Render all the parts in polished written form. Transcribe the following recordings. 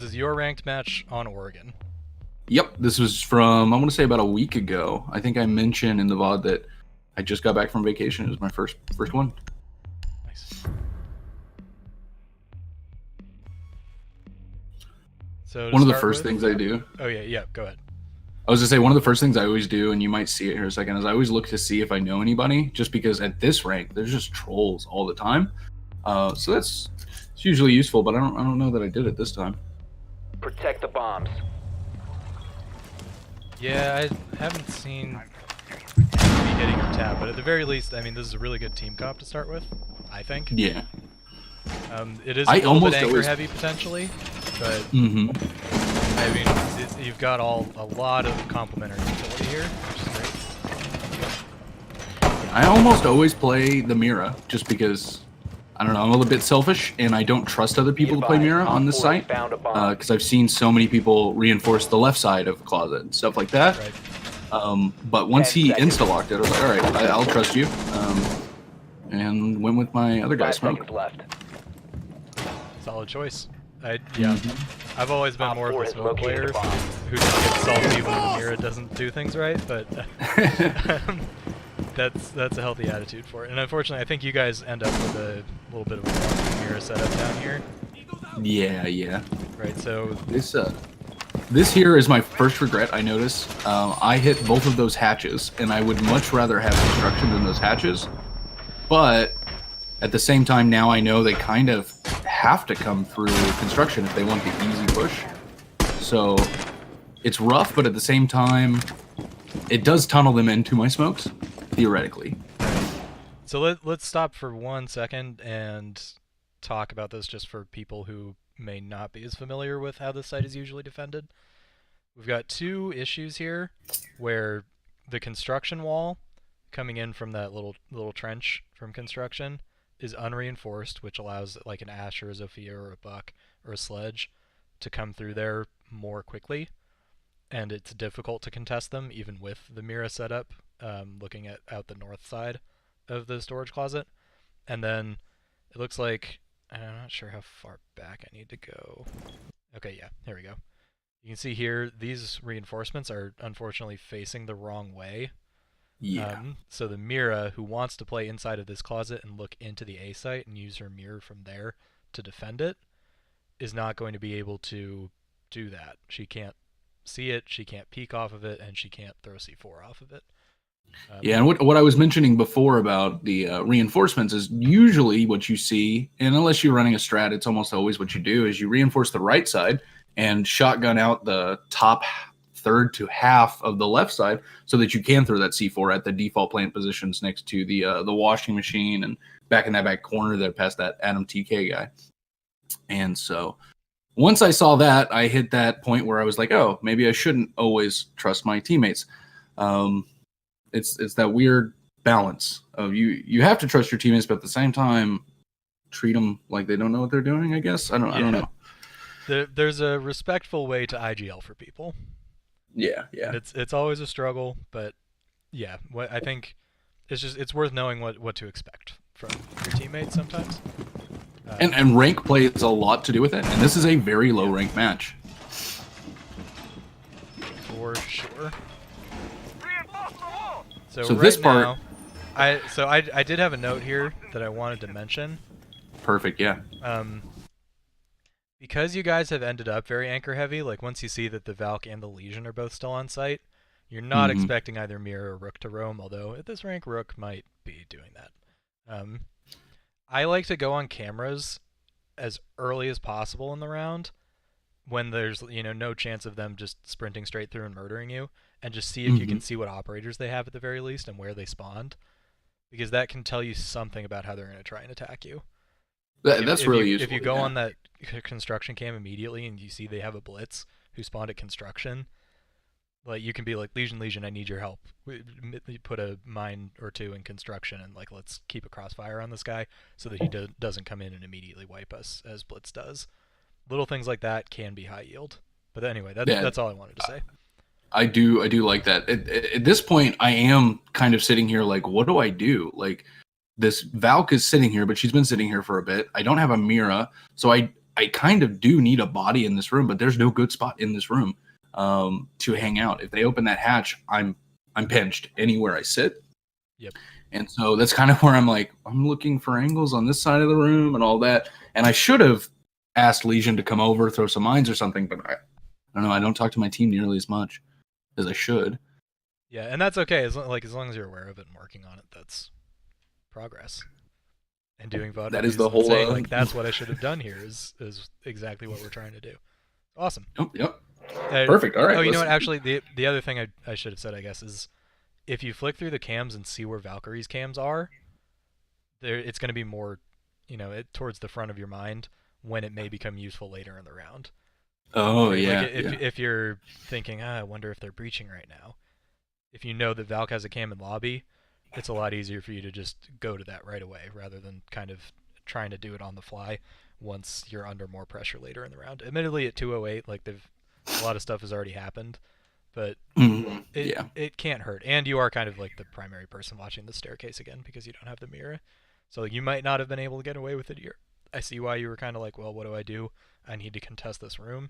is your ranked match on Oregon. Yep, this was from, I want to say about a week ago. I think I mentioned in the VOD that I just got back from vacation. It was my first one. Nice. So one of the first things I do. Oh yeah, go ahead. I was gonna say one of the first things I always do, and you might see it here in a second, is I always look to see if I know anybody, just because at this rank there's just trolls all the time. So it's usually useful, but I don't know that I did it this time. Protect the bombs. Yeah, I haven't seen anybody hitting your tab, but at the very least, I mean, this is a really good team comp to start with, I think. Yeah. It is a little bit anchor heavy potentially, but I mean, you've got a lot of complementary utility here, which is great. I almost always play the Mira, just because, I don't know, I'm a little bit selfish, and I don't trust other people to play Mira on this site, because I've seen so many people reinforce the left side of the closet and stuff like that. Right. But once he insta-locked it, I was like, all right, I'll trust you, and went with my other guy, Smoke. Solid choice. I've always been more of a Smoke player who just gets salty when the Mira doesn't do things right, but that's a healthy attitude for it. And unfortunately, I think you guys end up with a little bit of a Mira setup down here. Yeah. Right, so this here is my first regret, I notice. I hit both of those hatches, and I would much rather have construction than those hatches. But at the same time, now I know they kind of have to come through construction if they want the easy push. So it's rough, but at the same time, it does tunnel them into my smokes, theoretically. So let's stop for 1 second and talk about this just for people who may not be as familiar with how this site is usually defended. We've got two issues here where the construction wall coming in from that little trench from construction is unreinforced, which allows like an Ash or a Zofia or a Buck or a Sledge to come through there more quickly, and it's difficult to contest them even with the Mira setup, looking out the north side of the storage closet. And then it looks like, I'm not sure how far back I need to go. Okay, yeah, here we go. You can see here, these reinforcements are unfortunately facing the wrong way. Yeah. So the Mira, who wants to play inside of this closet and look into the A site and use her mirror from there to defend it, is not going to be able to do that. She can't see it, she can't peek off of it, and she can't throw C4 off of it. Yeah, and what I was mentioning before about the reinforcements is usually what you see, and unless you're running a strat, it's almost always what you do, is you reinforce the right side and shotgun out the top third to half of the left side so that you can throw that C4 at the default plant positions next to the washing machine and back in that back corner there past that Adam TK guy. And so once I saw that, I hit that point where I was like, oh, maybe I shouldn't always trust my teammates. It's that weird balance of you have to trust your teammates, but at the same time, treat them like they don't know what they're doing, I guess. I don't know. There's a respectful way to IGL for people. Yeah. It's always a struggle, but yeah, I think it's worth knowing what to expect from your teammates sometimes. And rank plays a lot to do with it, and this is a very low rank match. For sure. So right this part, I did have a note here that I wanted to mention. Perfect, yeah. Because you guys have ended up very anchor heavy, like once you see that the Valk and the Legion are both still on site, you're not expecting either Mirror or Rook to roam, although at this rank Rook might be doing that. I like to go on cameras as early as possible in the round when there's no chance of them just sprinting straight through and murdering you, and just see if you can see what operators they have at the very least and where they spawned, because that can tell you something about how they're going to try and attack you. That's really useful. If you go on that construction cam immediately and you see they have a blitz who spawned at construction, like you can be like, Legion, I need your help. Put a mine or two in construction and like let's keep a crossfire on this guy so that he doesn't come in and immediately wipe us as blitz does. Little things like that can be high yield. But anyway, that's all I wanted to say. I do like that. At this point, I am kind of sitting here like, what do I do? Like, this Valk is sitting here, but she's been sitting here for a bit. I don't have a Mira, so I I kind of do need a body in this room, but there's no good spot in this room to hang out. If they open that hatch, I'm pinched anywhere I sit. Yep. And so that's kind of where I'm like, I'm looking for angles on this side of the room and all that. And I should have asked Legion to come over, throw some mines or something, but I don't know. I don't talk to my team nearly as much as I should. Yeah, and that's okay. As long as you're aware of it and working on it, that's progress. And doing VOD That is reviews the and whole, saying, like, that's what I should have done here is exactly what we're trying to do. Awesome. Oh, yep. Perfect. All right. Oh, you know what? Actually, the other thing I should have said, I guess, is if you flick through the cams and see where Valkyrie's cams are, it's going to be more, towards the front of your mind when it may become useful later in the round. Oh, Like, yeah. If you're thinking, I wonder if they're breaching right now, if you know that Valk has a cam in lobby, it's a lot easier for you to just go to that right away rather than kind of trying to do it on the fly once you're under more pressure later in the round. Admittedly, at 2:08, like a lot of stuff has already happened, but it can't hurt. And you are kind of like the primary person watching the staircase again because you don't have the mirror. So you might not have been able to get away with it here. I see why you were kind of like, well, what do I do? I need to contest this room.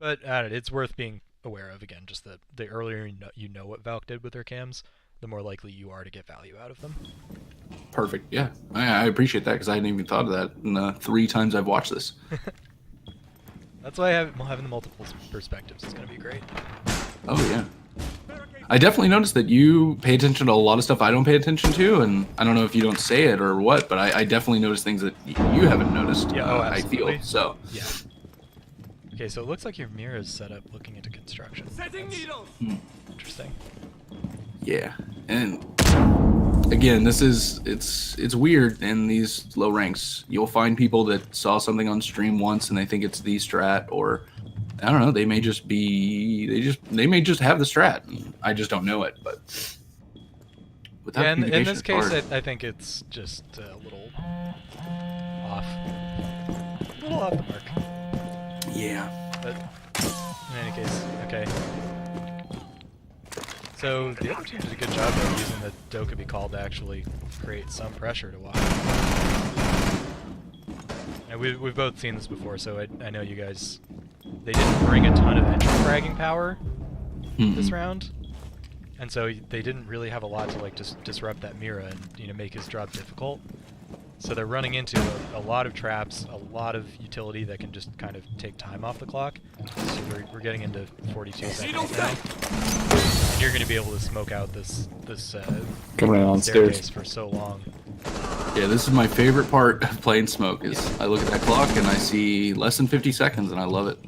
But it's worth being aware of, again, just the earlier you know what Valk did with their cams, the more likely you are to get value out of them. Perfect. Yeah, I appreciate that because I hadn't even thought of that in the 3 times I've watched this. That's why having the multiple perspectives is going to be great. Oh, yeah. I definitely noticed that you pay attention to a lot of stuff I don't pay attention to, and I don't know if you don't say it or what, but I definitely notice things that you haven't noticed, Yeah, I feel. So. Yeah. Okay, so it looks like your mirror is set up looking into construction. Interesting. Yeah, and again, it's weird in these low ranks. You'll find people that saw something on stream once and they think it's the strat, or I don't know, they may just have the strat. I just don't know it, but without in this case, hard. I think it's just a little off the mark. Yeah. But in any case, okay. So the other team did a good job of using the Dokkaebi call to actually create some pressure to watch. And we've both seen this before, so I know you guys. They didn't bring a ton of entry fragging power this round, and so they didn't really have a lot to like just disrupt that Mira and make his job difficult. So they're running into a lot of traps, a lot of utility that can just kind of take time off the clock. So we're getting into 42 seconds now. And you're going to be able to smoke out this coming on staircase stairs for so long. Yeah, this is my favorite part of playing smoke is I look at that clock and I see less than 50 seconds and I love it.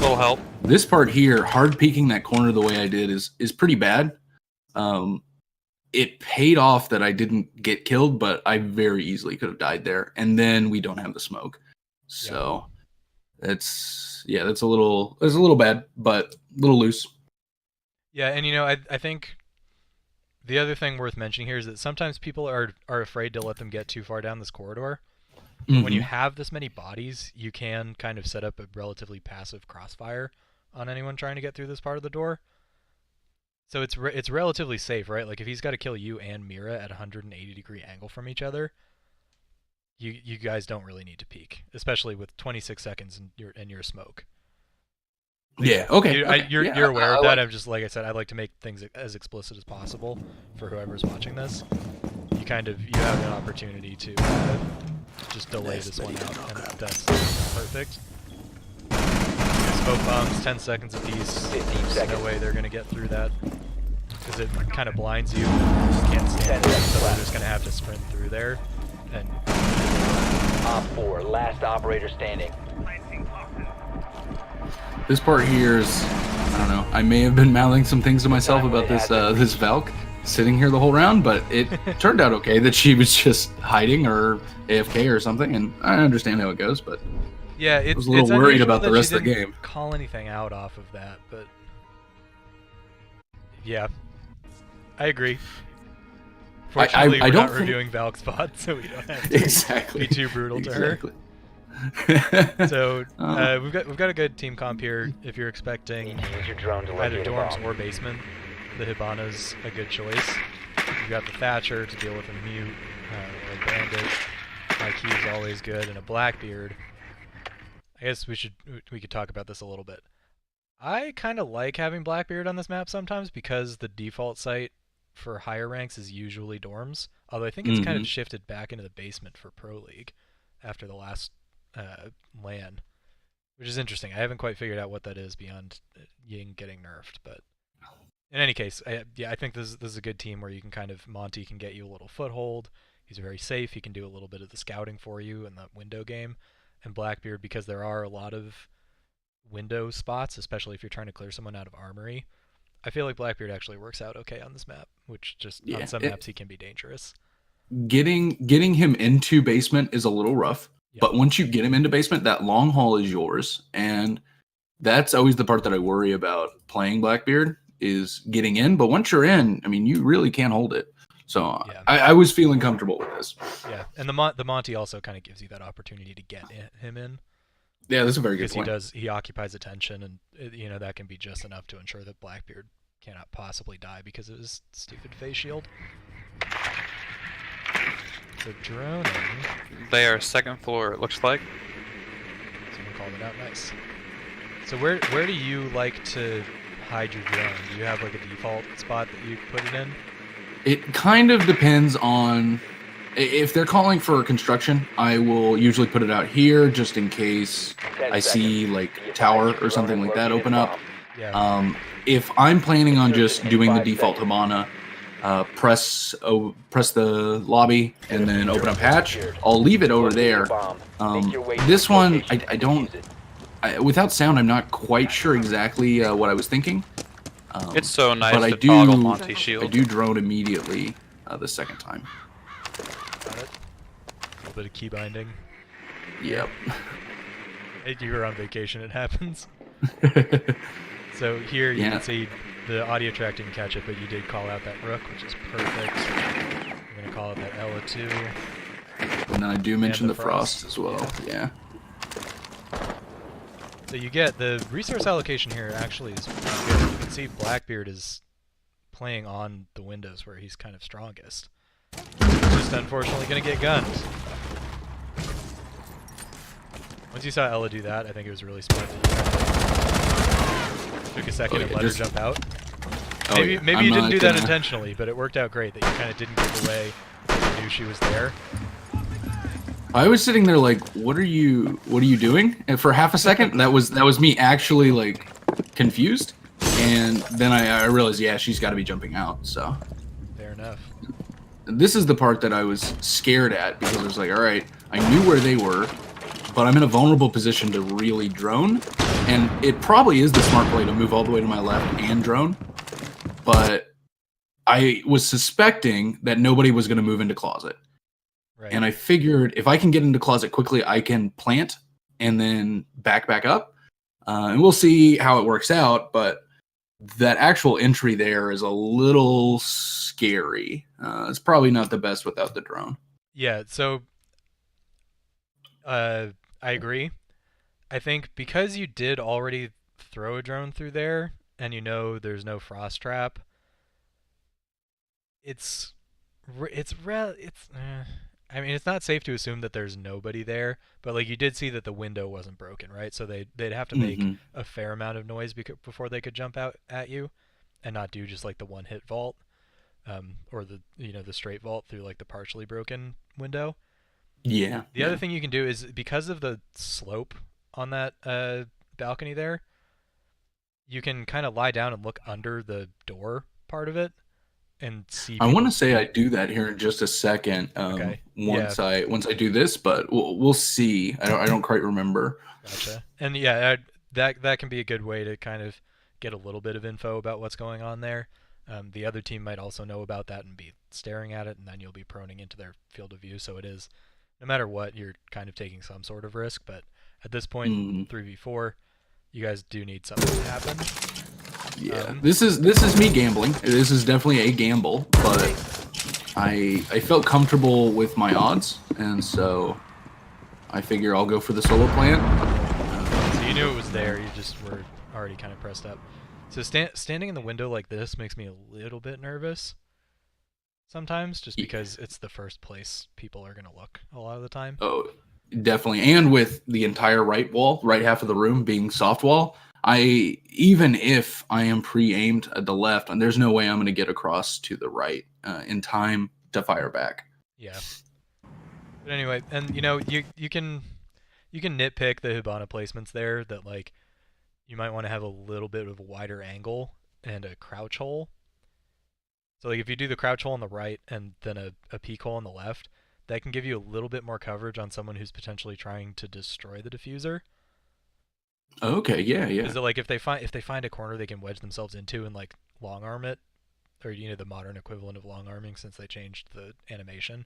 Little help. This part here, hard peeking that corner the way I did is pretty bad. It paid off that I didn't get killed, but I very easily could have died there. And then we don't have the smoke. So that's a little bad, but a little loose. Yeah, and I think the other thing worth mentioning here is that sometimes people are afraid to let them get too far down this corridor. But when you have this many bodies, you can kind of set up a relatively passive crossfire on anyone trying to get through this part of the door. So it's relatively safe, right? Like if he's got to kill you and Mira at a 180-degree angle from each other, you guys don't really need to peek, especially with 26 seconds and your smoke. Like, yeah. Okay. You're aware of that. I'm just like I said, I like to make things as explicit as possible for whoever's watching this. You have an opportunity to just delay this one out, and that's perfect. Smoke bombs, 10 seconds apiece. 15 There's seconds. no way they're going to get through that because it kind of blinds you. You just can't stand it, so they're just going to have to sprint through there. And Op 4, last operator standing. This part here is, I don't know, I may have been mouthing some things to myself about this Valk sitting here the whole round, but it turned out okay that she was just hiding or AFK or something, and I understand how it goes, but yeah, I was a little worried about the rest of the game. Call anything out off of that, but yeah, I agree. Fortunately, we're not reviewing Valk's VOD, so we don't have to be too brutal to her. So we've got a good team comp here. If you're expecting Use your drone to either locate a dorms bomb. or basement, the Hibana's a good choice. You've got the Thatcher to deal with a mute or a bandit. My key is always good, and a Blackbeard. I guess we could talk about this a little bit. I kind of like having Blackbeard on this map sometimes because the default site for higher ranks is usually dorms. Although I think it's kind of shifted back into the basement for Pro League after the last LAN, which is interesting. I haven't quite figured out what that is beyond Ying getting nerfed, but in any case, I think this is a good team where you can Monty can get you a little foothold. He's very safe. He can do a little bit of the scouting for you in that window game. And Blackbeard, because there are a lot of window spots, especially if you're trying to clear someone out of armory, I feel like Blackbeard actually works out okay on this map, which just on some maps he can be dangerous. Getting him into basement is a little rough, but once you get him into basement, that long haul is yours, and that's always the part that I worry about playing Blackbeard is getting in. But once you're in, I mean, you really can't hold it. So I was feeling comfortable with this. Yeah, and the Monty also kind of gives you that opportunity to get him in. Yeah, that's a very good point. Because he occupies attention, and that can be just enough to ensure that Blackbeard cannot possibly die because of his stupid face shield. So droning. They are second floor, it looks like. Someone called it out. Nice. So where do you like to hide your drone? Do you have like a default spot that you put it in? It kind of depends on if they're calling for construction. I will usually put it out here just in case I see like tower or something like that open up. Yeah. If I'm planning on just doing the default Habana, press the lobby and then open up hatch, I'll leave it over there. This one, I don't. Without sound, I'm not quite sure exactly what I was thinking. It's so nice but to toggle Monty shield. I do drone immediately the second time. Got it. A little bit of key binding. Yep. You were on vacation, it happens. So here you can see the audio track didn't catch it, but you did call out that rook, which is perfect. I'm going to call it that Ella too. And then I do mention the frost as well. Yeah. So you get the resource allocation here actually is pretty good. You can see Blackbeard is playing on the windows where he's kind of strongest. Just unfortunately going to get gunned. Once you saw Ella do that, I think it was really smart that you took a second and let her jump out. Maybe you didn't do that intentionally, but it worked out great that you kind of didn't give away that you knew she was there. I was sitting there like, what are you doing? And for half a second, that was me actually like confused, and then I realized, yeah, she's got to be jumping out. So fair enough. This is the part that I was scared at because I was like, all right, I knew where they were, but I'm in a vulnerable position to really drone, and it probably is the smart play to move all the way to my left and drone, but I was suspecting that nobody was going to move into closet. Right. And I figured if I can get into closet quickly, I can plant and then back up. And we'll see how it works out. But that actual entry there is a little scary. It's probably not the best without the drone. Yeah, so I agree. I think because you did already throw a drone through there and you know there's no frost trap, I mean, it's not safe to assume that there's nobody there, but like you did see that the window wasn't broken, right? So they'd have to make a fair amount of noise before they could jump out at you, and not do just like the one hit vault, or the the straight vault through like the partially broken window. Yeah. The other thing you can do is because of the slope on that balcony there, you can kind of lie down and look under the door part of it. And see. I want to say I do that here in just a second. Okay. Once I do this, but we'll see. I don't quite remember. Gotcha. And yeah, that can be a good way to kind of get a little bit of info about what's going on there. The other team might also know about that and be staring at it, and then you'll be proning into their field of view. So it is, no matter what, you're kind of taking some sort of risk. But at this point, 3v4, you guys do need something to happen. Yeah, this is me gambling. This is definitely a gamble, but I felt comfortable with my odds, and so I figure I'll go for the solo plant. So you knew it was there. You just were already kind of pressed up. So standing in the window like this makes me a little bit nervous. sometimes, just because it's the first place people are going to look a lot of the time. Oh, definitely. And with the entire right wall, right half of the room being soft wall, even if I am pre-aimed at the left, and there's no way I'm going to get across to the right in time to fire back. Yeah. But anyway, and you can nitpick the Hibana placements there, that like you might want to have a little bit of a wider angle and a crouch hole. So like if you do the crouch hole on the right and then a peek hole on the left, that can give you a little bit more coverage on someone who's potentially trying to destroy the diffuser. Okay, yeah. Is it like if they find a corner they can wedge themselves into and like long arm it, or the modern equivalent of long arming since they changed the animation.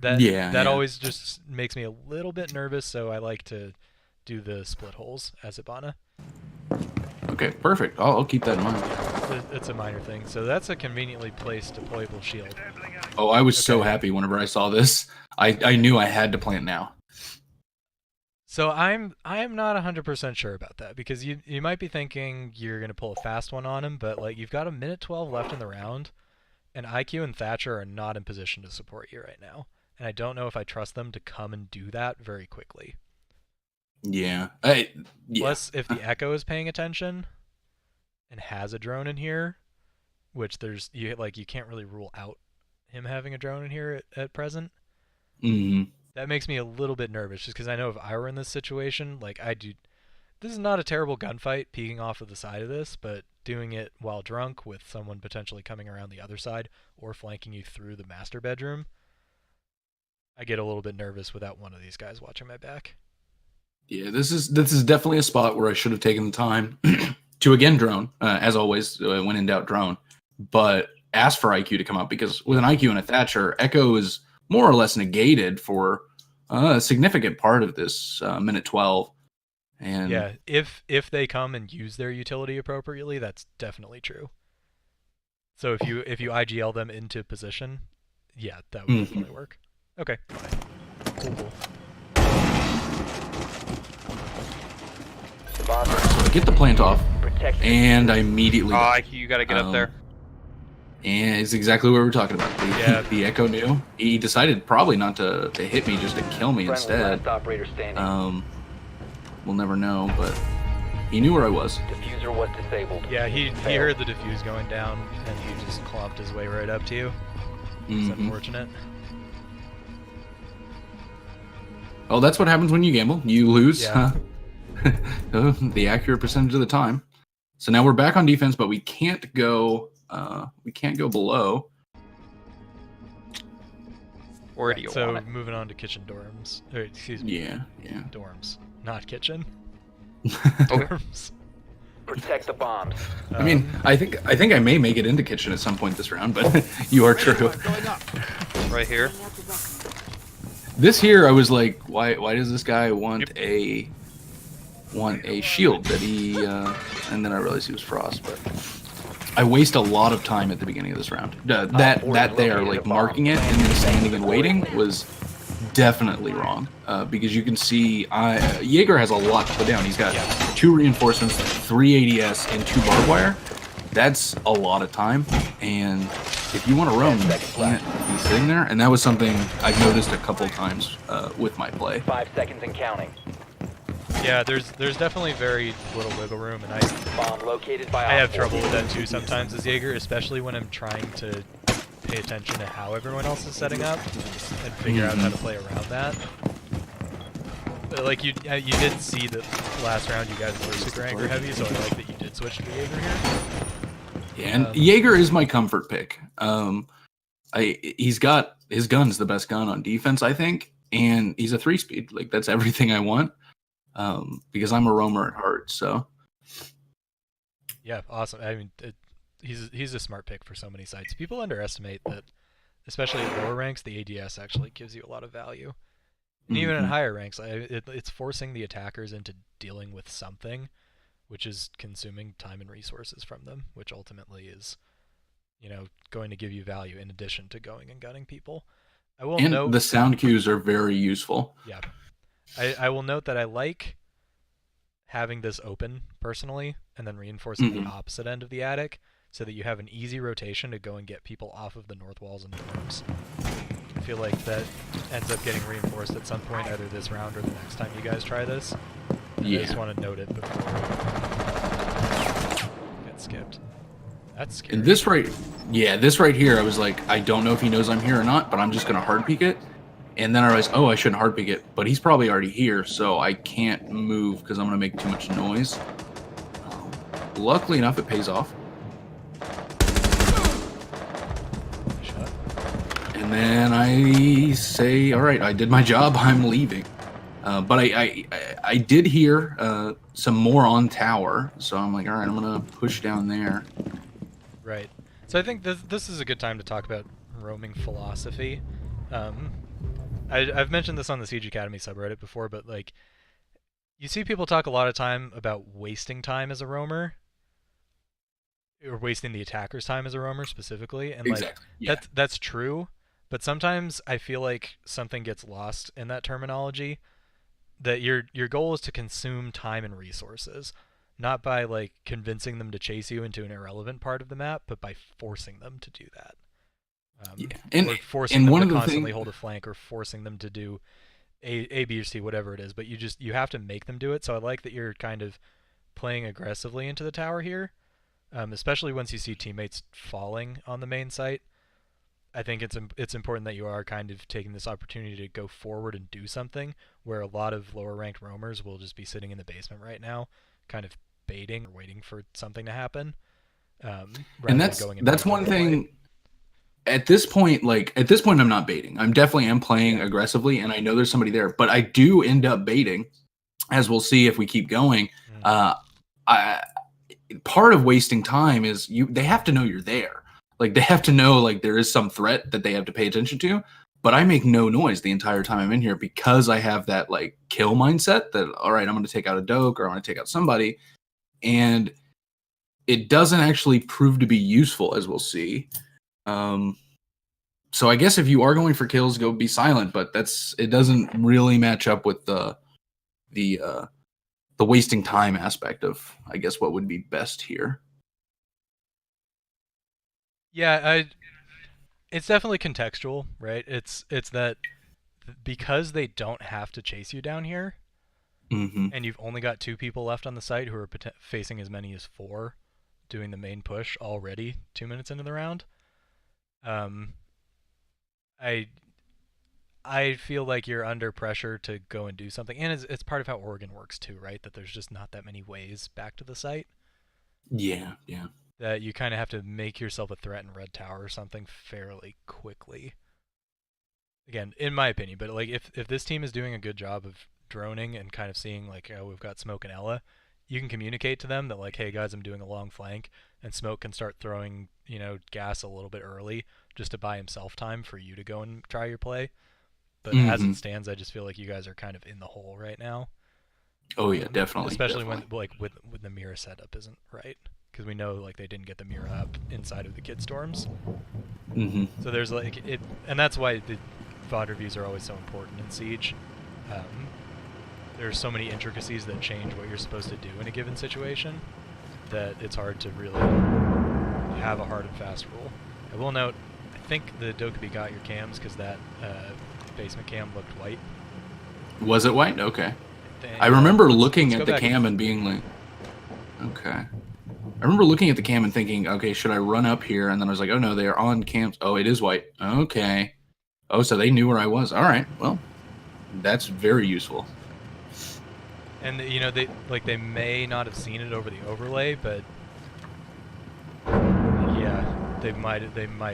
That always just makes me a little bit nervous, so I like to do the split holes as Hibana. Okay, perfect. I'll keep that in mind. It's a minor thing. So that's a conveniently placed deployable shield. Oh, I was so happy whenever I saw this. I knew I had to plant now. So I'm not 100% sure about that, because you might be thinking you're going to pull a fast one on him, but like you've got a minute 12 left in the round, and IQ and Thatcher are not in position to support you right now. And I don't know if I trust them to come and do that very quickly. Yeah. Plus, if the Echo is paying attention and has a drone in here, which you can't really rule out him having a drone in here at present. Mm-hmm. That makes me a little bit nervous, just because I know if I were in this situation, like this is not a terrible gunfight peeking off of the side of this, but doing it while drunk with someone potentially coming around the other side or flanking you through the master bedroom, I get a little bit nervous without one of these guys watching my back. Yeah, this is definitely a spot where I should have taken the time to again drone, as always, when in doubt drone, but ask for IQ to come up, because with an IQ and a Thatcher, Echo is more or less negated for a significant part of this minute 12. And yeah, if they come and use their utility appropriately, that's definitely true. So if you IGL them into position, yeah, that would definitely work. Okay, fine. Cool. So I get the plant off, and I immediately... Oh, you gotta get up there. And it's exactly what we were talking about. The Echo knew. He decided probably not to hit me, just to kill me instead. We'll never know, but he knew where I was. Diffuser was disabled. Yeah, he heard the diffuse going down, and he just clomped his way right up to you. It's unfortunate. Oh, that's what happens when you gamble. You lose. Yeah. The accurate percentage of the time. So now we're back on defense, but we can't go below. Where do you want it? So moving on to kitchen dorms. Or, excuse me. Yeah. Dorms, not kitchen. Okay. Dorms. Protect the bombs. I mean, I think I may make it into kitchen at some point this round, but you are true. Right here. This here, I was like, why does this guy want a shield that he? And then I realized he was Frost, but I waste a lot of time at the beginning of this round. That there, like marking it and then standing and waiting, was definitely wrong, because you can see Jaeger has a lot to put down. He's got 2 reinforcements, 3 ADS, and 2 barbed wire. That's a lot of time, and if you want to roam, you can't be sitting there. And that was something I've noticed a couple times with my play. 5 seconds and counting. Yeah, there's definitely very little wiggle room, and Bomb located by I have trouble with that too sometimes as Jaeger, especially when I'm trying to pay attention to how everyone else is setting up and figure out how to play around that. But like you did see that last round you guys were super anger heavy, so I like that you did switch to Jaeger here. Yeah, and Jaeger is my comfort pick. He's got his gun's the best gun on defense, I think, and he's a 3-speed. Like that's everything I want. Because I'm a roamer at heart, so. Yeah, awesome. I mean, he's a smart pick for so many sites. People underestimate that, especially at lower ranks, the ADS actually gives you a lot of value. And even at higher ranks, it's forcing the attackers into dealing with something, which is consuming time and resources from them, which ultimately is, going to give you value in addition to going and gunning people. I will note the sound cues are very useful. Yeah. I will note that I like having this open personally and then reinforcing the opposite end of the attic, so that you have an easy rotation to go and get people off of the north walls and dorms. I feel like that ends up getting reinforced at some point, either this round or the next time you guys try this. Yeah. I just want to note it before get skipped. That's scary. And this right here, I was like, I don't know if he knows I'm here or not, but I'm just gonna hard peek it. And then I realized, oh, I shouldn't hard peek it, but he's probably already here, so I can't move because I'm gonna make too much noise. Luckily enough, it pays off. Shot. And then I say, all right, I did my job. I'm leaving. But I did hear some more on tower, so I'm like, all right, I'm gonna push down there. Right. So I think this is a good time to talk about roaming philosophy. I've mentioned this on the Siege Academy subreddit before, but like, you see people talk a lot of time about wasting time as a roamer, or wasting the attacker's time as a roamer specifically, and like that's true. But sometimes I feel like something gets lost in that terminology. That your goal is to consume time and resources, not by like convincing them to chase you into an irrelevant part of the map, but by forcing them to do that. Or forcing them to constantly hold a flank, or forcing them to do A, B, or C, whatever it is. But you have to make them do it. So I like that you're kind of playing aggressively into the tower here, especially once you see teammates falling on the main site. I think it's important that you are kind of taking this opportunity to go forward and do something, where a lot of lower ranked roamers will just be sitting in the basement right now, kind of baiting or waiting for something to happen. And that's one thing. At this point, I'm not baiting. I'm definitely playing aggressively, and I know there's somebody there, but I do end up baiting, as we'll see if we keep going. Part of wasting time is they have to know you're there. Like, they have to know, like, there is some threat that they have to pay attention to, but I make no noise the entire time I'm in here because I have that, like, kill mindset that, all right, I'm going to take out a doke or I'm going to take out somebody, and it doesn't actually prove to be useful, as we'll see. So I guess if you are going for kills, go be silent, but it doesn't really match up with the wasting time aspect of, I guess, what would be best here. Yeah, it's definitely contextual, right? It's that because they don't have to chase you down here, and you've only got 2 people left on the site who are facing as many as 4 doing the main push already 2 minutes into the round. I feel like you're under pressure to go and do something, and it's part of how Oregon works too, right? That there's just not that many ways back to the site. Yeah. That you kind of have to make yourself a threat in Red Tower or something fairly quickly. Again, in my opinion, but like if this team is doing a good job of droning and kind of seeing like, oh, we've got Smoke and Ella, you can communicate to them that like, hey guys, I'm doing a long flank, and Smoke can start throwing, gas a little bit early just to buy himself time for you to go and try your play. But as it stands, I just feel like you guys are kind of in the hole right now. Oh yeah, definitely. Especially when like with the mirror setup isn't right, because we know like they didn't get the mirror up inside of the kid storms. So there's like it, and that's why the VOD reviews are always so important in Siege. There's so many intricacies that change what you're supposed to do in a given situation that it's hard to really have a hard and fast rule. I will note, I think the Dokkaebi got your cams because that basement cam looked white. Was it white? Okay. I remember looking at the cam and being like, okay. I remember looking at the cam and thinking, okay, should I run up here? And then I was like, oh no, they are on cams. Oh, it is white. Okay. Oh, so they knew where I was. All right. Well, that's very useful. And they may not have seen it over the overlay, but yeah, they might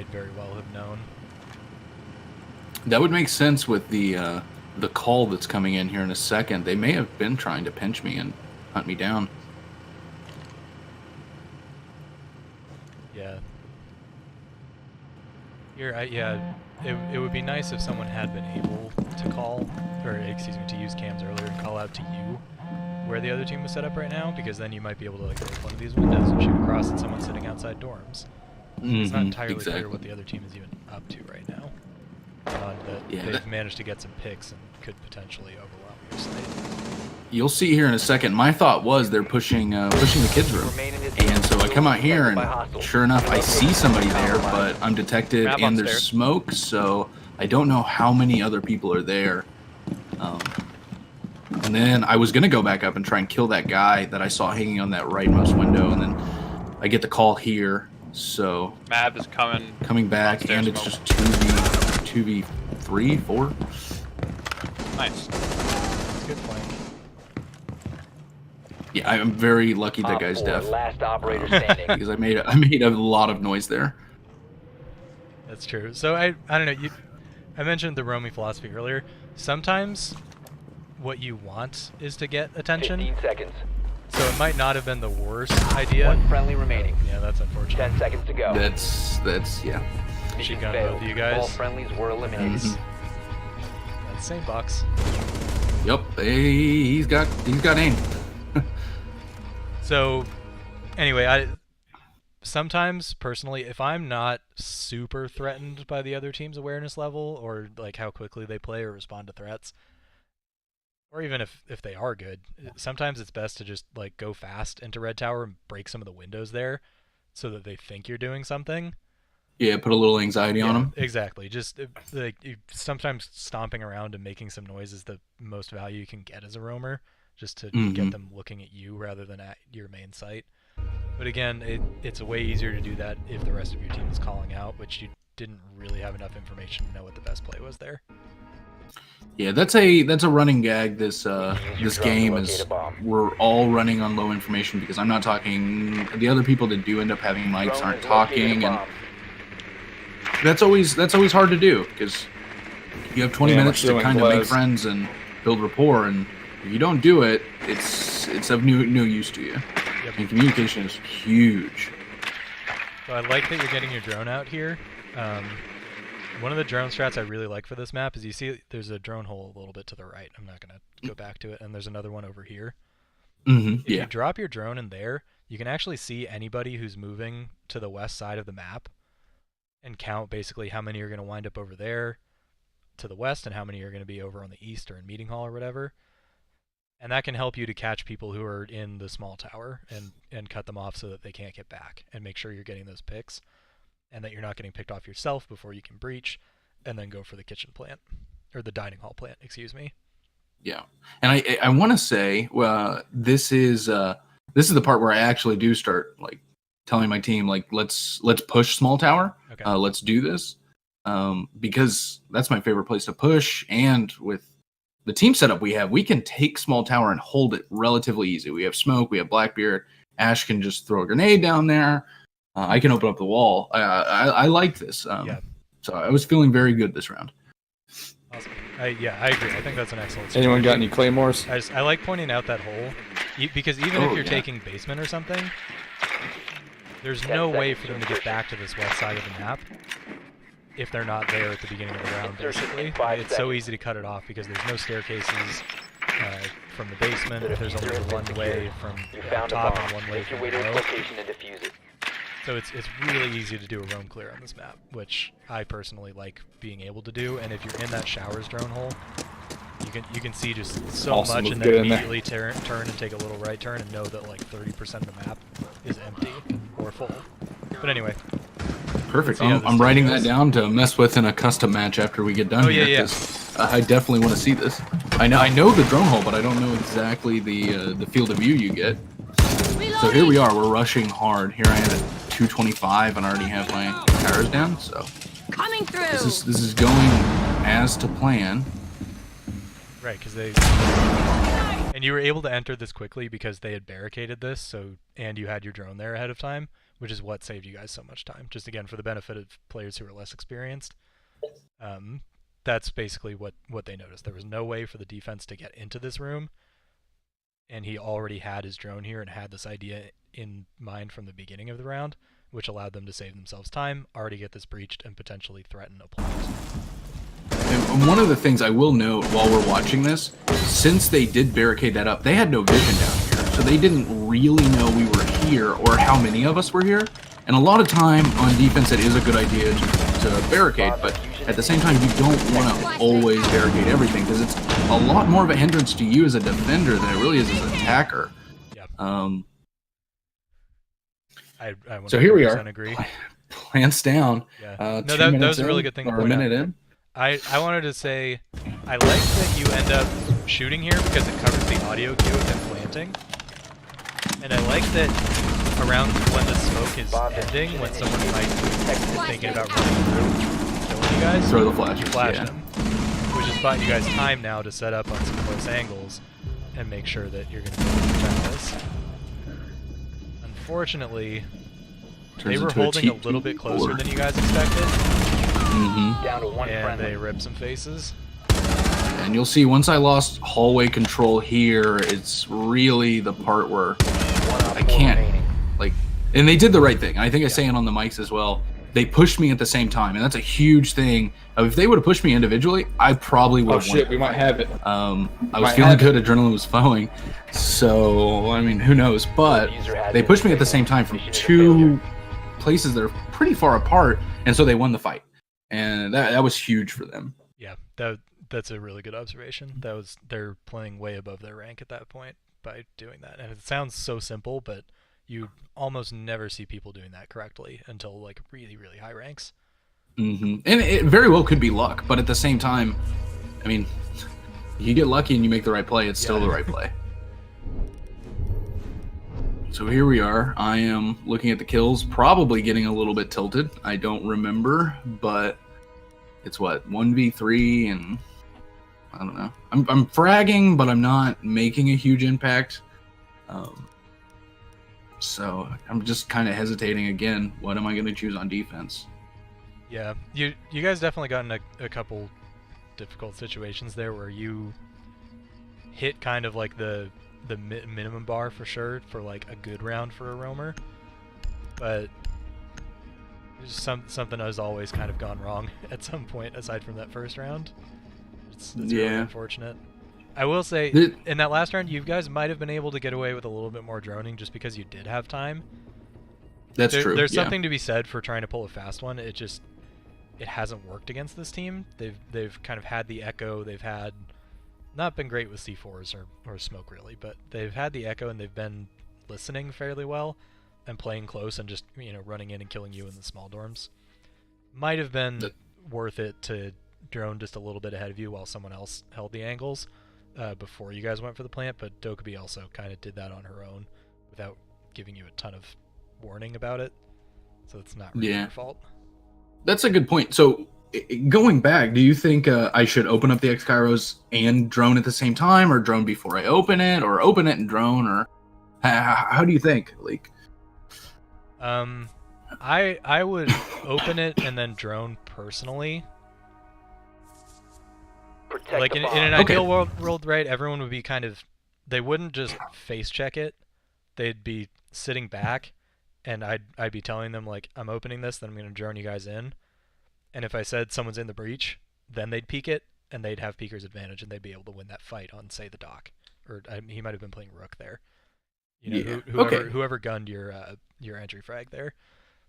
very well have known. That would make sense with the call that's coming in here in a second. They may have been trying to pinch me and hunt me down. Yeah. It would be nice if someone had been able to call, or excuse me, to use cams earlier and call out to you where the other team was set up right now, because then you might be able to like break one of these windows and shoot across at someone sitting outside dorms. It's not entirely clear what the other team is even up to right now. They've managed to get some picks and could potentially overwhelm your site. you'll see here in a second. My thought was they're pushing the kids room, and so I come out here, and sure enough, I see somebody there, but I'm detected, Map and there's upstairs. smoke, so I don't know how many other people are there. And then I was gonna go back up and try and kill that guy that I saw hanging on that rightmost window, and then I get the call here, so Mab is coming back, Downstairs and it's smoke. just 2v3, 4. Nice. It's good playing. Yeah, I'm very lucky that Op guy's 4, deaf last operator standing. because I made a lot of noise there. That's true. So I don't know. I mentioned the roaming philosophy earlier. Sometimes what you want is to get attention. 15 seconds. So it might not have been the worst idea. One friendly remaining. Yeah, that's unfortunate. 10 seconds to go. That's yeah. Mission gun failed. both you guys. All friendlies were eliminated. Mhm. Yeah, same box. Yep, he's got aim. So anyway, sometimes personally, if I'm not super threatened by the other team's awareness level or like how quickly they play or respond to threats, or even if they are good, sometimes it's best to just like go fast into Red Tower and break some of the windows there so that they think you're doing something. Yeah, put a little anxiety on him. Exactly. Just like sometimes stomping around and making some noise is the most value you can get as a roamer, just to get them looking at you rather than at your main site. But again, it's way easier to do that if the rest of your team is calling out, which you didn't really have enough information to know what the best play was there. Yeah, that's a running gag. This Use your drone game to is locate a bomb. we're all running on low information because I'm not talking. The other people that do end up having mics Drone aren't has located a talking, and bomb. that's always hard to do because you have 20 Yeah, minutes we're to doing kind of make close. friends and build rapport, and if you don't do it, it's of no use to you. Yep. And communication is huge. So I like that you're getting your drone out here. One of the drone strats I really like for this map is you see there's a drone hole a little bit to the right. I'm not going to go back to it. And there's another one over here. If Yeah. you drop your drone in there, you can actually see anybody who's moving to the west side of the map and count basically how many are going to wind up over there to the west and how many are going to be over on the east or in meeting hall or whatever. And that can help you to catch people who are in the small tower and cut them off so that they can't get back, and make sure you're getting those picks and that you're not getting picked off yourself before you can breach and then go for the kitchen plant, or the dining hall plant, excuse me. Yeah, and I want to say, this is the part where I actually do start like telling my team like let's push small tower, Okay. let's do this, because that's my favorite place to push, and with the team setup we can take small tower and hold it relatively easy. We have smoke, we have Blackbeard, Ash can just throw a grenade down there. I can open up the wall. I like this. Yeah. So I was feeling very good this round. Awesome. I agree. I think that's an excellent Anyone got strategy. any claymores? I like pointing out that hole, because even if Oh, you're yeah. taking basement or something, there's 10 no way seconds for to them to get insertion. back to this west side of the map if they're not there at the beginning of the round, Insertion in basically. 5 It's so seconds. easy to cut it off because there's no staircases from the basement. The There's only diffuser has been one way secured. from You the found a top bomb. and one way Make your from way to its below. location and defuse it. So it's really easy to do a roam clear on this map, which I personally like being able to do. And if you're in that showers drone hole, you can see just so Awesome, much, let's and get then in there. immediately turn and take a little right turn and know that like 30% of the map is empty or full. But anyway, Perfect. See how this I'm writing goes. that down to mess with in a custom match after we get done Oh, here. yeah. 'Cause I definitely want to see this. I know the drone hole, but I don't know exactly the field of view you get. So here we are. We're rushing hard. Here I am at 225 and I already have my tires down. So Coming through. this is going as to plan. right, because and you were able to enter this quickly because they had barricaded this, and you had your drone there ahead of time, which is what saved you guys so much time. Just again, for the benefit of players who are less experienced, that's basically what they noticed. There was no way for the defense to get into this room, and he already had his drone here and had this idea in mind from the beginning of the round, which allowed them to save themselves time, already get this breached, and potentially threaten a plant. And one of the things I will note while we're watching this, since they did barricade that up, they had no vision down here. So they didn't really know we were here or how many of us were here. And a lot of time on defense, it is a good idea to barricade, but At the same time, you don't want to always barricade everything because it's a lot more of a hindrance to you as a defender than it really is as an attacker. Yeah. I So here we are. agree. Plants down. Yeah. No, that was a really good thing to or a point minute out. in. I wanted to say, I like that you end up shooting here because it covers the audio cue of him planting. And I like that around when the smoke is ending, when someone might be thinking about running through, killing you guys, Throw the flashes, you flash yeah. them. Which has bought you guys time now to set up on some close angles and make sure that you're going to be able to defend this. Unfortunately, they were holding a little bit closer than you guys expected. Down to one And friendly. they ripped some faces. And you'll see once I lost hallway control here, it's really the part where I can't, like, and they did the right thing. I think I say it on the mics as well. They pushed me at the same time, and that's a huge thing. If they would have pushed me individually, I probably would have won. Oh shit, we might have it. I was feeling good, adrenaline was flowing. So, I mean, who knows? But they pushed me at the same time from two places that are pretty far apart, and so they won the fight. And that was huge for them. Yeah, that's a really good observation. They're playing way above their rank at that point by doing that. And it sounds so simple, but you almost never see people doing that correctly until like really, really high ranks. And it very well could be luck, but at the same time, I mean, you get lucky and you make the right play, it's still the right play. So here we are. I am looking at the kills, probably getting a little bit tilted. I don't remember, but it's what, 1v3, and I don't know. I'm fragging, but I'm not making a huge impact. So I'm just kind of hesitating again. What am I going to choose on defense? Yeah, you guys definitely got in a couple difficult situations there where you hit kind of like the minimum bar for sure for like a good round for a roamer, but something has always kind of gone wrong at some point aside from that first round. It's really unfortunate. I will say, in that last round, you guys might have been able to get away with a little bit more droning just because you did have time. That's true. There's something to be said for trying to pull a fast one. It hasn't worked against this team. They've kind of had the echo. They've had not been great with C4s or smoke really, but they've had the echo and they've been listening fairly well and playing close and just running in and killing you in the small dorms. Might have been worth it to drone just a little bit ahead of you while someone else held the angles before you guys went for the plant, but Dokkaebi also kind of did that on her own without giving you a ton of warning about it, so it's not really your fault. That's a good point. So going back, do you think I should open up the X-Kairos and drone at the same time, or drone before I open it, or open it and drone, or how do you think? Like, I would open it and then drone personally. Like in an ideal world, right? Everyone would be they wouldn't just face check it. They'd be sitting back, and I'd be telling them like, I'm opening this, then I'm gonna drone you guys in. And if I said someone's in the breach, then they'd peek it, and they'd have peeker's advantage, and they'd be able to win that fight on, say, the dock. Or he might have been playing Rook there. Whoever gunned your entry frag there,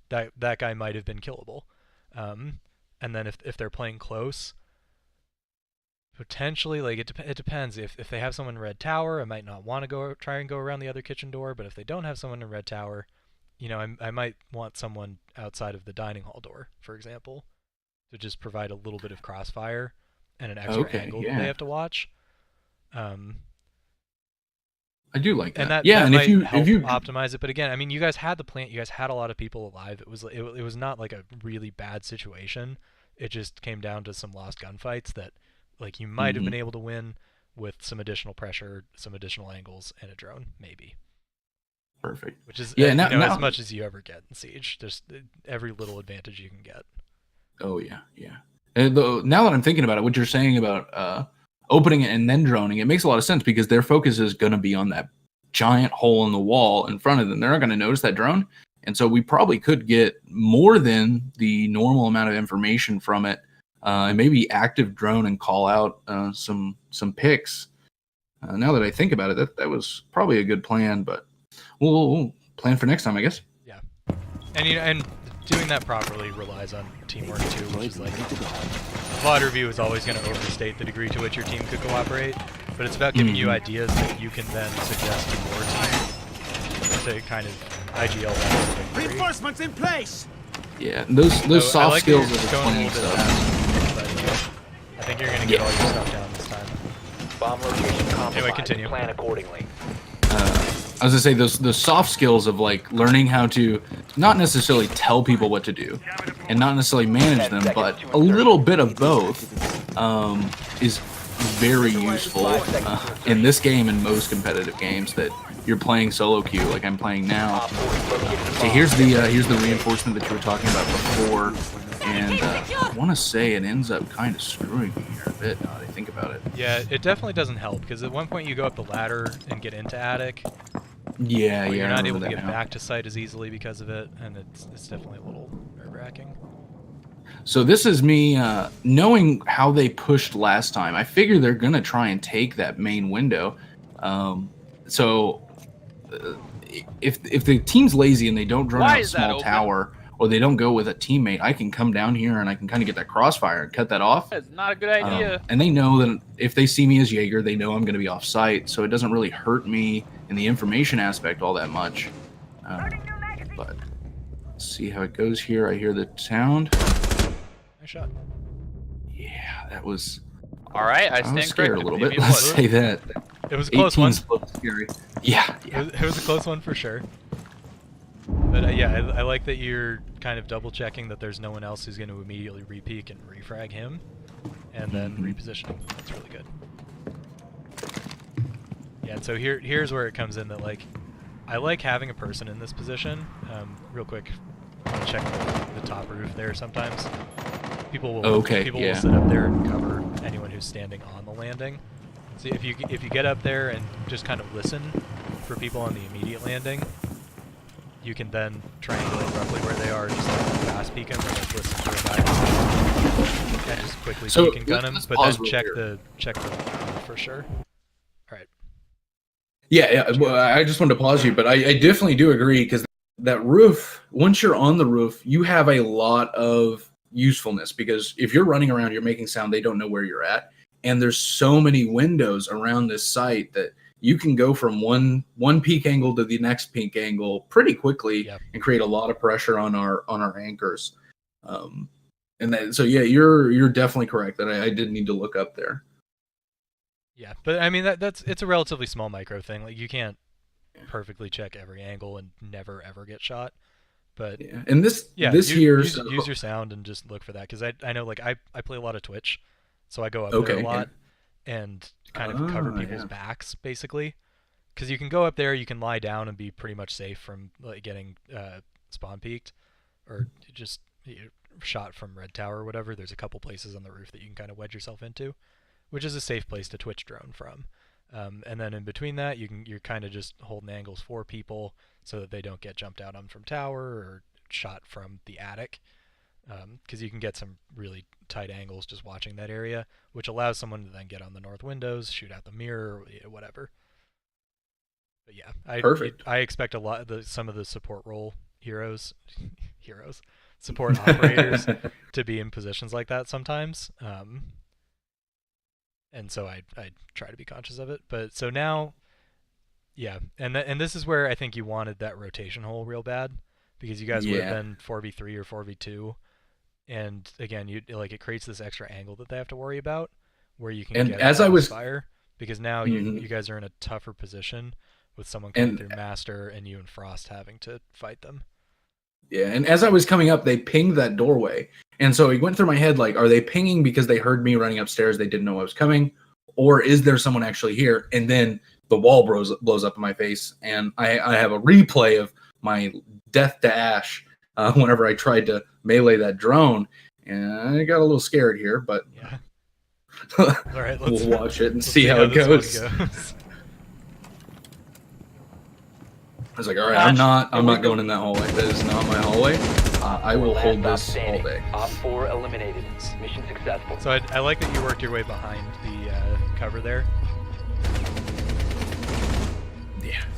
that guy might have been killable. And then if they're playing close, potentially, like it depends. If they have someone in red tower, I might not want to try and go around the other kitchen door. But if they don't have someone in red tower, I might want someone outside of the dining hall door, for example, to just provide a little bit of crossfire and an extra angle that they have to watch. I do like that. And that and might if you optimize it. But again, I mean, you guys had the plant. You guys had a lot of people alive. It was not like a really bad situation. It just came down to some lost gunfights that, like, you might have been able to win with some additional pressure, some additional angles, and a drone, maybe. Perfect. Which is as much as you ever get in Siege. There's every little advantage you can get. Oh yeah. And now that I'm thinking about it, what you're saying about opening it and then droning, it makes a lot of sense because their focus is going to be on that giant hole in the wall in front of them. They're not going to notice that drone, and so we probably could get more than the normal amount of information from it, and maybe active drone and call out some picks. Now that I think about it, that was probably a good plan, but we'll plan for next time, I guess. Yeah, and doing that properly relies on teamwork too, which is like VOD review is always going to overstate the degree to which your team could cooperate, but it's about giving you ideas that you can then suggest to your team to kind of IGL that. Reinforcements in place. Yeah, those So soft like skills that are you're the going a playing little bit stuff. fast, but I think you're going to get all your stuff down this time. Bomb location compromised. Anyway, continue. Plan accordingly. I was gonna say those soft skills of like learning how to not necessarily tell people what to do, and not necessarily manage them, but a little bit of both is very useful in this game and most competitive games that you're playing solo queue like I'm playing now. Okay, here's the reinforcement that you were talking about before, and I want to say it ends up kind of screwing me here a bit now that I think about it. Yeah, it definitely doesn't help, because at one point you go up the ladder and get into attic, Yeah, but yeah. you're I not able remember to that get now. back to site as easily because of it, and it's definitely a little nerve-wracking. So this is me knowing how they pushed last time. I figure they're gonna try and take that main window. If the team's lazy and they don't run out a small tower, or they don't go with a teammate, I can come down here and I can kind of get that crossfire and cut that off. That's not a good idea. And they know that if they see me as Jaeger, they know I'm going to be off site, so it doesn't really hurt me in the information aspect all that much. But let's see how it goes here. I hear the sound. Nice shot. Yeah, that was. All right, I I stand was scared corrected. a little Maybe bit. it Let's was. say that. It was a close one. 18's looked scary. Yeah, yeah. It was a close one for sure. But yeah, I like that you're kind of double checking that there's no one else who's going to immediately re-peek and refrag him, and then repositioning. That's really good. Yeah, so here's where it comes in that like, I like having a person in this position. Real quick, I'll check the top roof there sometimes. People will will sit up there and cover anyone who's standing on the landing. So if you get up there and just kind of listen for people on the immediate landing, you can then triangulate roughly where they are, just like fast peek them, or like listen to a guy, and just quickly peek and gun them, but then check the roof for sure. All right. Yeah. Well, I just wanted to pause you, but I definitely do agree, because that roof, once you're on the roof, you have a lot of usefulness, because if you're running around, you're making sound, they don't know where you're at, and there's so many windows around this site that you can go from one peak angle to the next peak angle pretty quickly, and create a lot of pressure on our anchors. So yeah, you're definitely correct that I did need to look up there. Yeah, but I mean it's a relatively small micro thing. Like you can't perfectly check every angle and never ever get shot. But yeah, and this use year's your sound and just look for that, because I know like I play a lot of Twitch, so I go up there a lot and kind of cover people's backs basically, because you can go up there, you can lie down and be pretty much safe from like getting spawn peeked or just shot from red tower or whatever. There's a couple places on the roof that you can kind of wedge yourself into, which is a safe place to Twitch drone from. And then in between that, you're kind of just holding angles for people so that they don't get jumped out on from tower or shot from the attic, because you can get some really tight angles just watching that area, which allows someone to then get on the north windows, shoot out the mirror, or whatever. But yeah, I expect a lot of some of the support role support operators to be in positions like that sometimes. And so I try to be conscious of it. But so now, yeah, and this is where I think you wanted that rotation hole real bad, because you guys would have been 4v3 or 4v2, and again, it creates this extra angle that they have to worry about, where you can get as I was fire, because now you guys are in a tougher position with someone coming through master and you and Frost having to fight them. Yeah, and as I was coming up, they pinged that doorway. And so it went through my head, like, are they pinging because they heard me running upstairs, they didn't know I was coming? Or is there someone actually here? And then the wall blows up in my face, and I have a replay of my death to ash whenever I tried to melee that drone. And I got a little scared here, but yeah. All right, we'll watch it and see how it goes. I was like, all right, I'm not going in that hallway. That is not my hallway. I will hold this all day. Op 4 eliminated. Mission successful. So I like that you worked your way behind the cover there.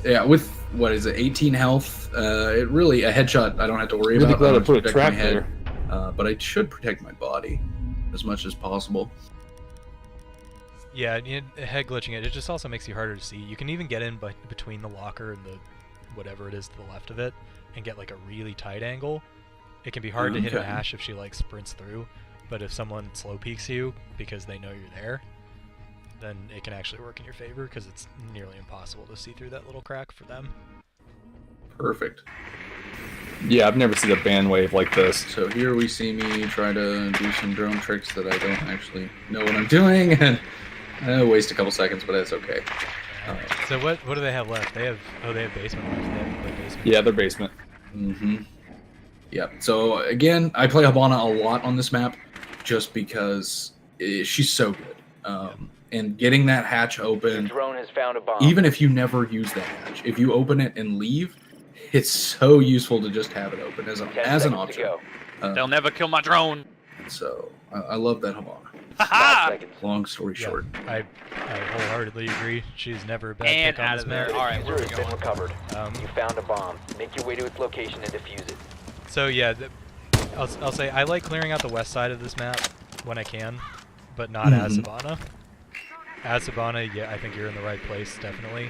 Yeah, with what is it, 18 health. It really a headshot I don't have to worry Really about. glad I don't have to put a protect my trap head, there. but I should protect my body as much as possible. Yeah, head glitching it just also makes you harder to see. You can even get in between the locker and the whatever it is to the left of it and get like a really tight angle. It can be hard to hit an Okay. Ash if she like sprints through, but if someone slow peeks you because they know you're there, then it can actually work in your favor because it's nearly impossible to see through that little crack for them. Perfect. Yeah, I've never seen a band wave like this. So here we see me try to do some drone tricks that I don't actually know what I'm doing, and waste a couple seconds, but that's okay. So what do they have left? They have basement left. They have to play basement. Yeah, their basement. Mm-hmm. Yeah. So again, I play Habana a lot on this map, just because she's so good. And getting that hatch Your open, drone has found a bomb. even if you never use that hatch, if you open it and leave, it's so useful to just have it open as 10 an seconds option. to go. They'll never kill my drone. So I love that Habana. 5 Ha! seconds. Long story short. I wholeheartedly agree. She's never a bad And pick on out this of there. map. All right, User where are we has been going? recovered. Um, You found a bomb. Make your way to its location and defuse it. So yeah, I'll say I like clearing out the west side of this map when I can, but not as Habana. As Habana, yeah, I think you're in the right place, definitely.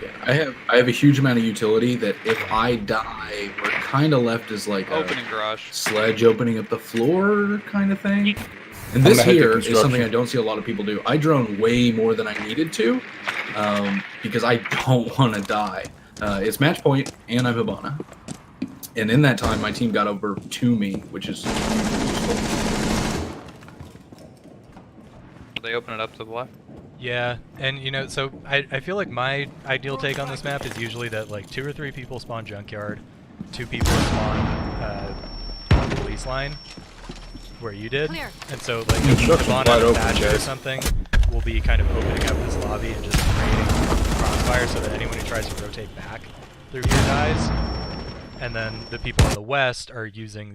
Yeah, I have a huge amount of utility that if I die, we're kind of left as like Opening a garage. sledge opening up the floor kind of thing. And I'm this gonna head to here is something construction. I don't see a lot of people do. I drone way more than I needed to because I don't want to die. It's match point, and I'm Habana. And in that time, my team got over to me, which is useful. They open it up to the left. Yeah, and so I feel like my ideal take on this map is usually that like 2 or 3 people spawn junkyard, 2 people spawn on the police line, where you did, Clear. and so like if Construction's Habana wide and open, Thatcher or guys. something will be kind of opening up this lobby and just creating crossfire so that anyone who tries to rotate back through here dies. And then the people on the west are using,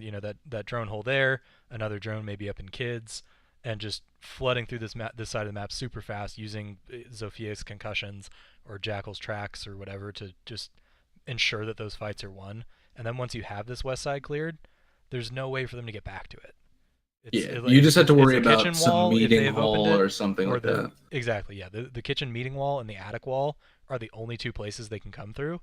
that drone hole there, another drone maybe up in kids, and just flooding through this side of the map super fast using Zophia's concussions or Jackal's tracks or whatever to just ensure that those fights are won. And then once you have this west side cleared, there's no way for them to get back to it. You just have to worry it's the about kitchen some wall if meeting they've hall opened it, or something like that. Exactly, yeah. The kitchen meeting wall and the attic wall are the only 2 places they can come through.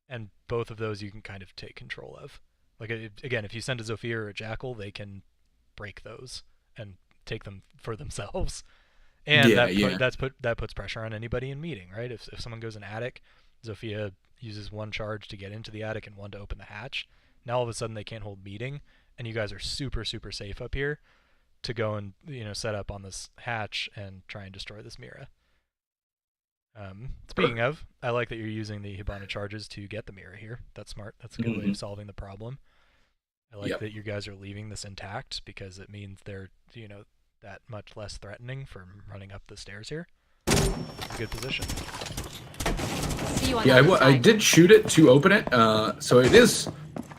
And both of those you can kind of take control of. Like, again, if you send a Zofia or a Jackal, they can break those and take them for themselves. And that puts pressure on anybody in meeting, right? If someone goes in attic, Zofia uses 1 charge to get into the attic and 1 to open the hatch. Now all of a sudden they can't hold meeting, and you guys are super, super safe up here to go and set up on this hatch and try and destroy this Mira. Speaking of, I like that you're using the Hibana charges to get the Mira here. That's smart. That's a good way of solving the problem. I like that you guys are leaving this intact because it means they're, that much less threatening from running up the stairs here. Good position. See you on Yeah, the other I side. did shoot it to open it, so it is.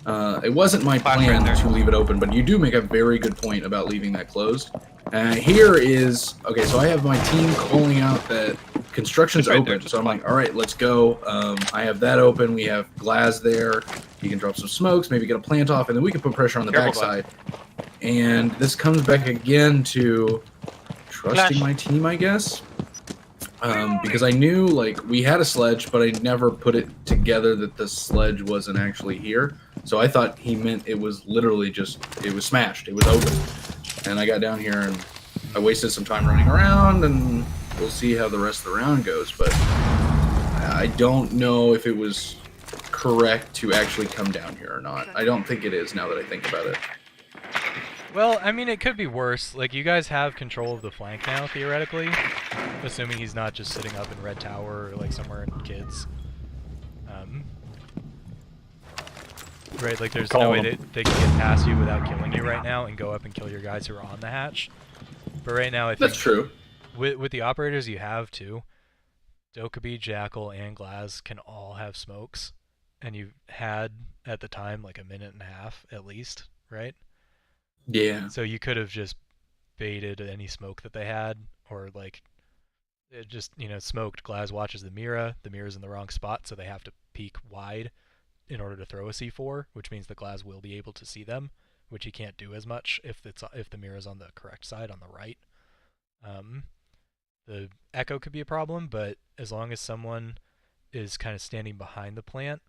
It wasn't my plan to leave it open, but you do make a very good point about leaving that closed. Here is okay. So I have my team calling out that construction's It's right open. there, So I'm like, all right, let's go. I have that open. We have Glaz there. You can drop some smokes, maybe get a plant off, and then we can put pressure on the Careful, backside. And this comes back again to trusting my team, I guess. Because I knew like we had a sledge, but I never put it together that the sledge wasn't actually here. So I thought he meant it was literally just it was smashed, it was open. And I got down here and I wasted some time running around, and we'll see how the rest of the round goes. But I don't know if it was correct to actually come down here or not. I don't think it is now that I think about it. Well, I mean, it could be worse. Like, you guys have control of the flank now, theoretically. Assuming he's not just sitting up in Red Tower or, like, somewhere in Kids. Right, like, there's no way they can get past you without killing you right now and go up and kill your guys who are on the hatch. But right now, I think... That's true. With the operators you have, too, Dokkaebi, Jackal, and Glaz can all have smokes. And you had, at the time, like, a minute and a half, at least, right? Yeah. So you could have just baited any smoke that they had, or like It just, smoked. Glaz watches the Mira. The Mira's in the wrong spot, so they have to peek wide in order to throw a C4, which means the Glaz will be able to see them, which he can't do as much if the Mira's on the correct side, on the right. The echo could be a problem, but as long as someone is kind of standing behind the plant,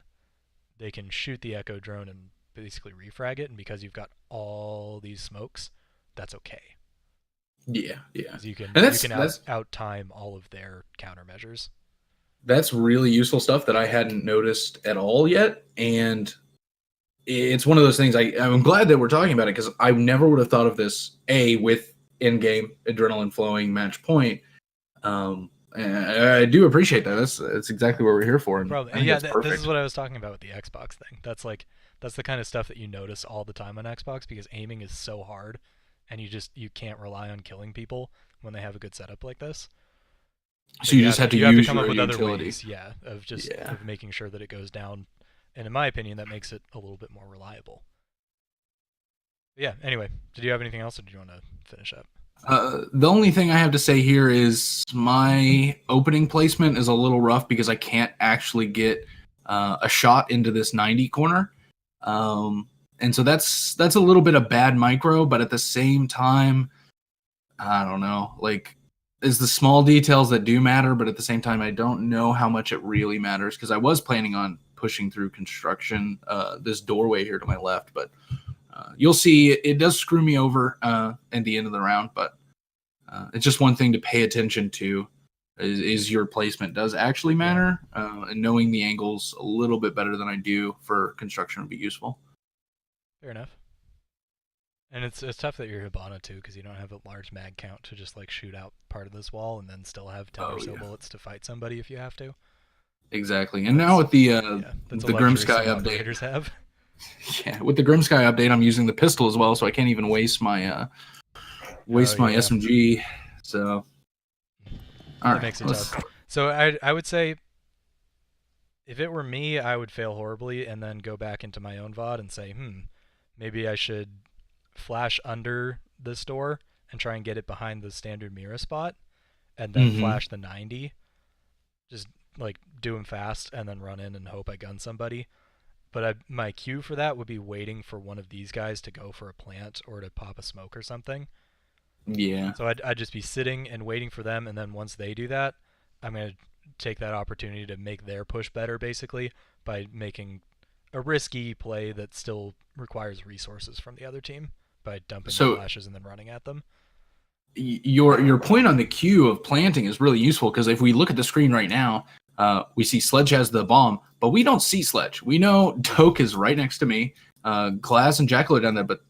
they can shoot the echo drone and basically refrag it, and because you've got all these smokes, that's okay. Yeah, yeah. You can And out time all of their countermeasures. that's really useful stuff that I hadn't noticed at all yet, and it's one of those things. I'm glad that we're talking about it because I never would have thought of this with in-game adrenaline flowing match point. And I do appreciate that. That's exactly what we're here for. And yeah, this is what I was talking about with the Xbox thing. That's the kind of stuff that you notice all the time on Xbox because aiming is so hard, and you can't rely on killing people when they have a good setup like this. So you just have to use come up with utility. other ways, of making sure that it goes down. And in my opinion, that makes it a little bit more reliable. But yeah. Anyway, did you have anything else, or did you want to finish up? The only thing I have to say here is my opening placement is a little rough because I can't actually get a shot into this 90 corner. And so that's a little bit of bad micro, but at the same time, I don't know, like, it's the small details that do matter, but at the same time, I don't know how much it really matters because I was planning on pushing through construction, this doorway here to my left, but you'll see it does screw me over at the end of the round, but it's just one thing to pay attention to is your placement does actually matter, and knowing the angles a little bit better than I do for construction would be useful. Fair enough. And it's tough that you're Hibana too, because you don't have a large mag count to just like shoot out part of this wall and then still have 10 or so bullets to fight somebody if you have to. Exactly. And now with the Grimsky update, have. Yeah, with the Grimsky update, I'm using the pistol as well, so I can't even waste my SMG. So, all right, makes it tough. So I would say, if it were me, I would fail horribly and then go back into my own VOD and say, maybe I should flash under this door and try and get it behind the standard Mira spot, and then flash the 90. Just like do them fast and then run in and hope I gun somebody. But my cue for that would be waiting for one of these guys to go for a plant or to pop a smoke or something. Yeah. So I'd just be sitting and waiting for them, and then once they do that, I'm going to take that opportunity to make their push better, basically, by making a risky play that still requires resources from the other team by dumping the flashes and then running at them. Your point on the cue of planting is really useful because if we look at the screen right now, we see Sledge has the bomb, but we don't see Sledge. We know Doke is right next to me. Glass and Jackal are down there, but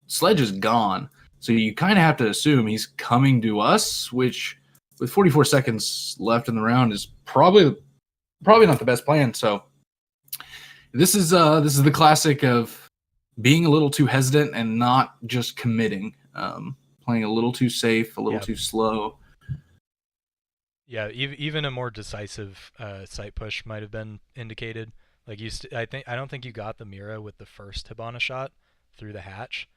Sledge is gone. So you kind of have to assume he's coming to us, which with 44 seconds left in the round is probably not the best plan. So this is the classic of being a little too hesitant and not just committing. Playing a little too safe, a little too slow. Yeah, even a more decisive sight push might have been indicated. Like I don't think you got the Mira with the first Hibana shot through the hatch,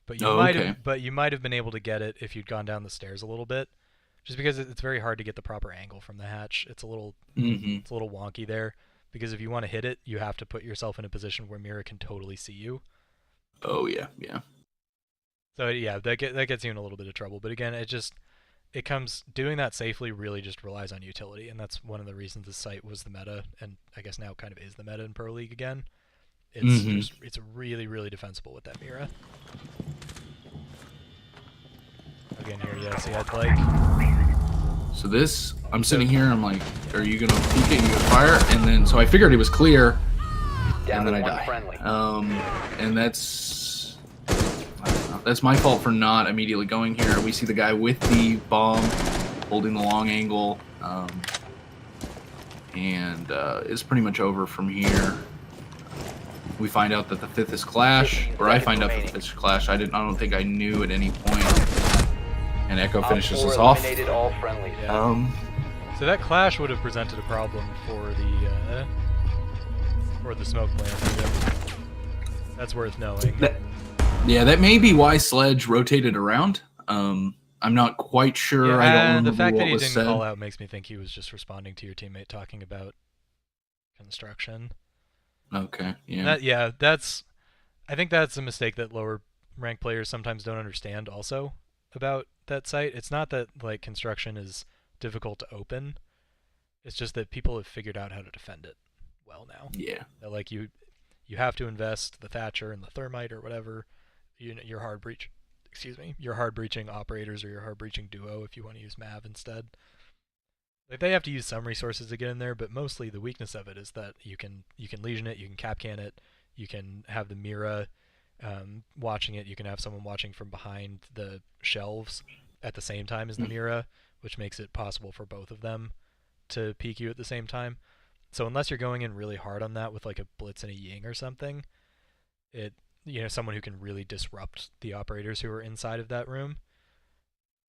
but you might have been able to get it if you'd gone down the stairs a little bit. Just because it's very hard to get the proper angle from the hatch. It's a little wonky there. Because if you want to hit it, you have to put yourself in a position where Mira can totally see you. Oh yeah, yeah. So yeah, that gets you in a little bit of trouble. But again, doing that safely really just relies on utility, and that's one of the reasons the site was the meta, and I guess now kind of is the meta in Pro League again. It's really, really defensible with that Mira. Again here, yeah, see I'd like... So this, I'm sitting here, I'm like, are you going to peek it, you gonna fire? And then, so I figured it was clear, and then I die. And that's my fault for not immediately going here. We see the guy with the bomb, holding the long angle, and it's pretty much over from here. We find out that the fifth is Clash, or I find out that the fifth is Clash. I don't think I knew at any point. And Echo finishes us off. Yeah. So that Clash would have presented a problem for the smoke plant. That's worth knowing. That may be why Sledge rotated around. I I'm not quite sure. Yeah, I don't the remember fact that what he was didn't said. call out makes me think he was just responding to your teammate talking about construction. Okay, yeah. I think that's a mistake that lower rank players sometimes don't understand also about that site. It's not that like construction is difficult to open. It's just that people have figured out how to defend it well now. Yeah. That like you have to invest the Thatcher and the Thermite or whatever, your hard breach, your hard breaching operators or your hard breaching duo if you want to use Mav instead. Like they have to use some resources to get in there, but mostly the weakness of it is that you can legion it, you can capcan it, you can have the Mira watching it, you can have someone watching from behind the shelves at the same time as the Mira, which makes it possible for both of them to peek you at the same time. So unless you're going in really hard on that with like a Blitz and a Ying or something, someone who can really disrupt the operators who are inside of that room,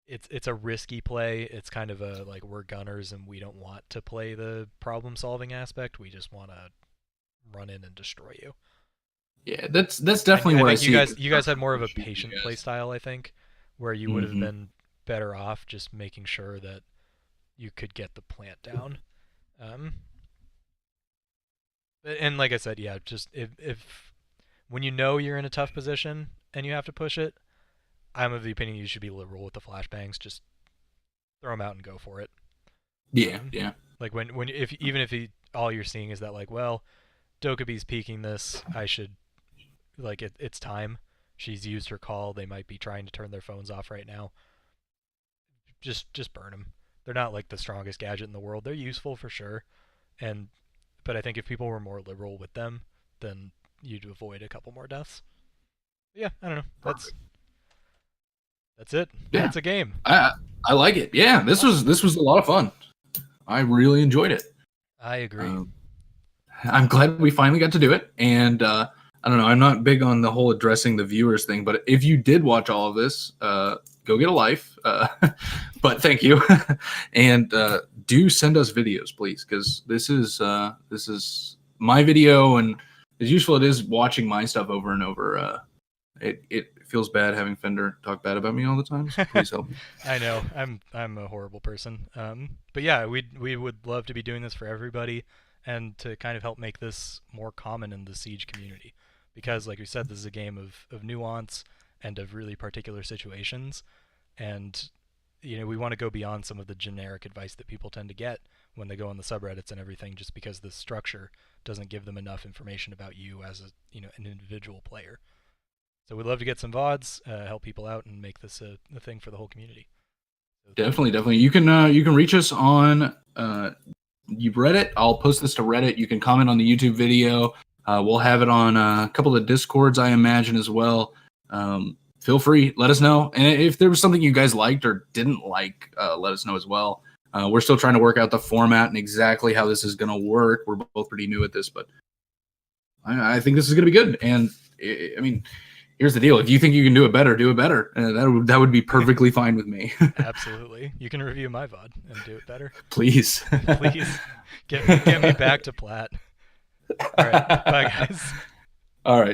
it's a risky play. It's kind of a like we're gunners and we don't want to play the problem solving aspect. We just want to run in and destroy you. Yeah, that's definitely where I see you guys had more of a patient play style, I think, where you would have been better off just making sure that you could get the plant down. And like I said, yeah, just if when you know you're in a tough position and you have to push it, I'm of the opinion you should be liberal with the flashbangs. Just throw them out and go for it. Yeah, yeah. Like if all you're seeing is that like, well, Dokubi's peeking this, I should like it's time. She's used her call. They might be trying to turn their phones off right now. Just burn them. They're not like the strongest gadget in the world. They're useful for sure, but I think if people were more liberal with them, then you'd avoid a couple more deaths. But yeah, I don't know. That's it. Yeah. That's a game. I like it. Yeah, this was a lot of fun. I really enjoyed it. I agree. I'm glad we finally got to do it. And I don't know. I'm not big on the whole addressing the viewers thing, but if you did watch all of this, go get a life. But thank you, and do send us videos, please, because this is my video, and as useful it is watching my stuff over and over. It feels bad having Fender talk bad about me all the time. So please help me. I know I'm a horrible person. But yeah, we would love to be doing this for everybody, and to kind of help make this more common in the Siege community, because like we said, this is a game of nuance and of really particular situations, and we want to go beyond some of the generic advice that people tend to get when they go on the subreddits and everything, just because the structure doesn't give them enough information about you as an individual player. So we'd love to get some VODs, help people out, and make this a thing for the whole community. So Definitely. You can reach us on Reddit. I'll post this to Reddit. You can comment on the YouTube video. We'll have it on a couple of Discords, I imagine, as well. Feel free, let us know. And if there was something you guys liked or didn't like, let us know as well. We're still trying to work out the format and exactly how this is going to work. We're both pretty new at this, but I think this is going to be good. And I mean, here's the deal: if you think you can do it better, do it better. That would be perfectly fine with me. Absolutely, you can review my VOD and do it better. Please, please get me back to plat. All right, bye guys. All right.